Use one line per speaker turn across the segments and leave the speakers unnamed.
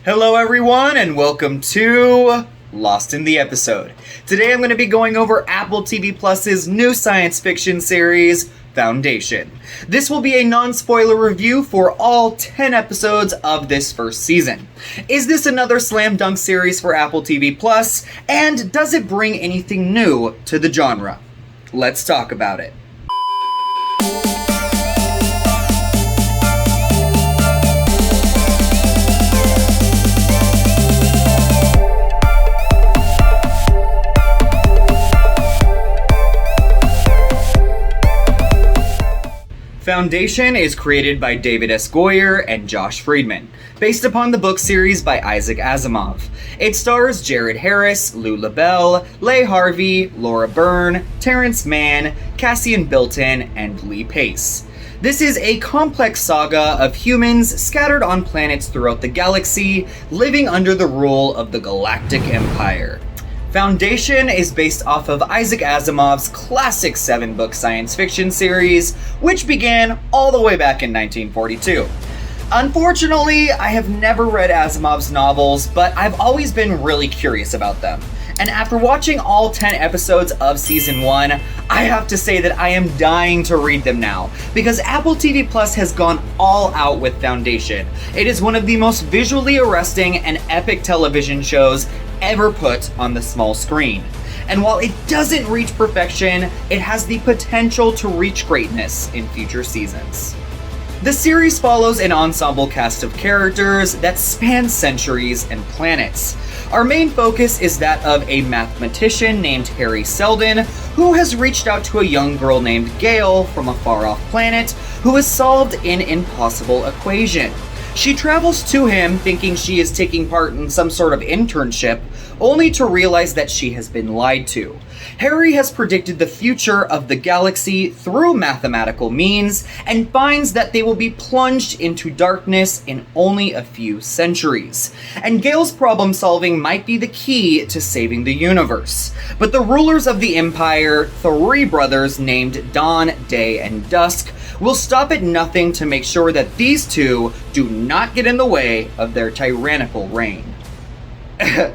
Hello everyone and welcome to Lost in the Episode. Today I'm going to be going over Apple TV Plus's new science fiction series, Foundation. This will be a non-spoiler review for all 10 episodes of this first season. Is this another slam dunk series for Apple TV Plus, and does it bring anything new to the genre? Let's talk about it. Foundation is created by David S. Goyer and Josh Friedman, based upon the book series by Isaac Asimov. It stars Jared Harris, Lou LaBelle, Leigh Harvey, Laura Byrne, Terrence Mann, Cassian Bilton, and Lee Pace. This is a complex saga of humans scattered on planets throughout the galaxy, living under the rule of the Galactic Empire. Foundation is based off of Isaac Asimov's classic 7-book science fiction series, which began all the way back in 1942. Unfortunately, I have never read Asimov's novels, but I've always been really curious about them. And after watching all 10 episodes of Season 1, I have to say that I am dying to read them now, because Apple TV Plus has gone all out with Foundation. It is one of the most visually arresting and epic television shows ever put on the small screen. And while it doesn't reach perfection, it has the potential to reach greatness in future seasons. The series follows an ensemble cast of characters that span centuries and planets. Our main focus is that of a mathematician named Harry Seldon, who has reached out to a young girl named Gail from a far-off planet who has solved an impossible equation. She travels to him thinking she is taking part in some sort of internship, only to realize that she has been lied to. Harry has predicted the future of the galaxy through mathematical means and finds that they will be plunged into darkness in only a few centuries. And Gail's problem solving might be the key to saving the universe. But the rulers of the Empire, 3 brothers named Dawn, Day, and Dusk, will stop at nothing to make sure that these two do not get in the way of their tyrannical reign.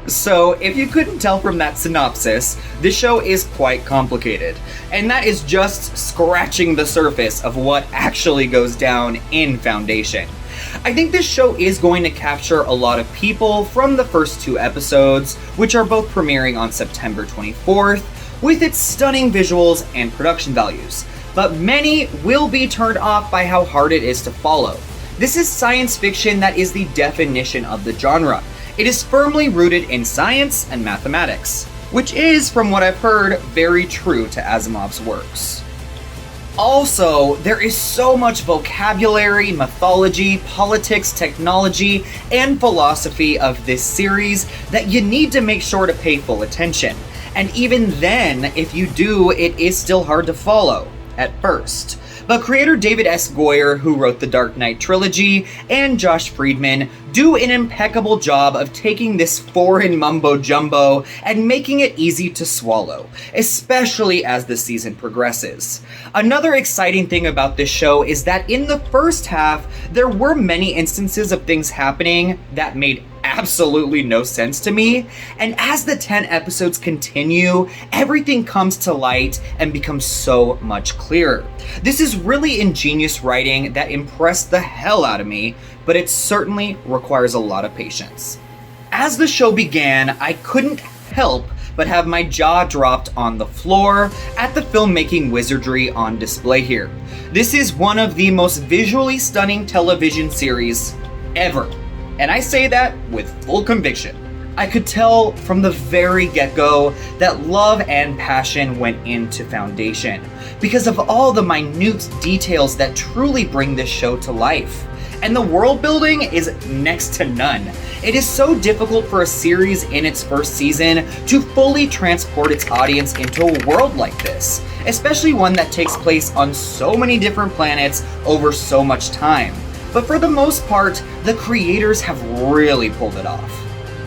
So, if you couldn't tell from that synopsis, this show is quite complicated, and that is just scratching the surface of what actually goes down in Foundation. I think this show is going to capture a lot of people from the first 2 episodes, which are both premiering on September 24th, with its stunning visuals and production values. But many will be turned off by how hard it is to follow. This is science fiction that is the definition of the genre. It is firmly rooted in science and mathematics, which is, from what I've heard, very true to Asimov's works. Also, there is so much vocabulary, mythology, politics, technology, and philosophy of this series that you need to make sure to pay full attention. And even then, if you do, it is still hard to follow at first. But creator David S. Goyer, who wrote the Dark Knight trilogy, and Josh Friedman do an impeccable job of taking this foreign mumbo-jumbo and making it easy to swallow, especially as the season progresses. Another exciting thing about this show is that in the first half, there were many instances of things happening that made absolutely no sense to me, and as the 10 episodes continue, everything comes to light and becomes so much clearer. This is really ingenious writing that impressed the hell out of me, but it certainly requires a lot of patience. As the show began, I couldn't help but have my jaw dropped on the floor at the filmmaking wizardry on display here. This is one of the most visually stunning television series ever. And I say that with full conviction. I could tell from the very get-go that love and passion went into Foundation because of all the minute details that truly bring this show to life. And the world building is next to none. It is so difficult for a series in its first season to fully transport its audience into a world like this, especially one that takes place on so many different planets over so much time. But for the most part, the creators have really pulled it off.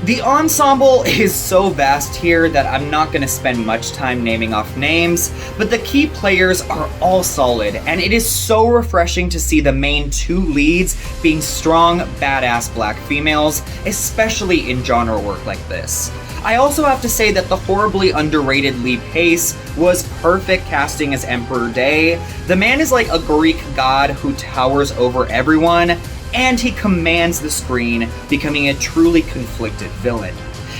The ensemble is so vast here that I'm not going to spend much time naming off names, but the key players are all solid, and it is so refreshing to see the main two leads being strong, badass black females, especially in genre work like this. I also have to say that the horribly underrated Lee Pace was perfect casting as Emperor Day. The man is like a Greek god who towers over everyone, and he commands the screen, becoming a truly conflicted villain.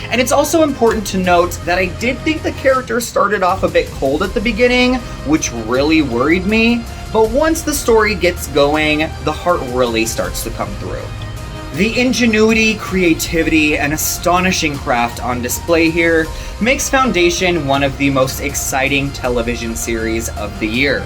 And it's also important to note that I did think the character started off a bit cold at the beginning, which really worried me, but once the story gets going, the heart really starts to come through. The ingenuity, creativity, and astonishing craft on display here makes Foundation one of the most exciting television series of the year.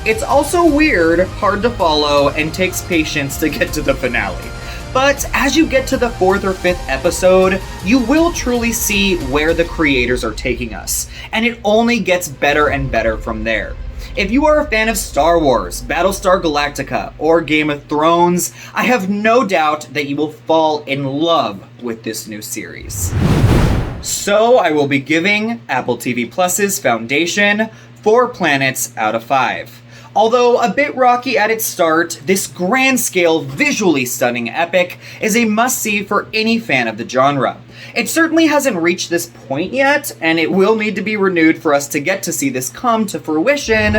It's also weird, hard to follow, and takes patience to get to the finale. But as you get to the 4th or 5th episode, you will truly see where the creators are taking us, and it only gets better and better from there. If you are a fan of Star Wars, Battlestar Galactica, or Game of Thrones, I have no doubt that you will fall in love with this new series. So I will be giving Apple TV Plus's Foundation 4 planets out of 5. Although a bit rocky at its start, this grand-scale, visually stunning epic is a must-see for any fan of the genre. It certainly hasn't reached this point yet, and it will need to be renewed for us to get to see this come to fruition,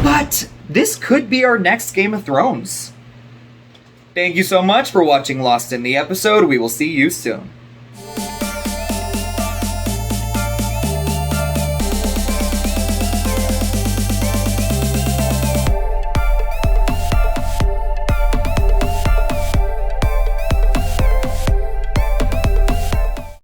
but this could be our next Game of Thrones. Thank you so much for watching Lost in the Episode. We will see you soon.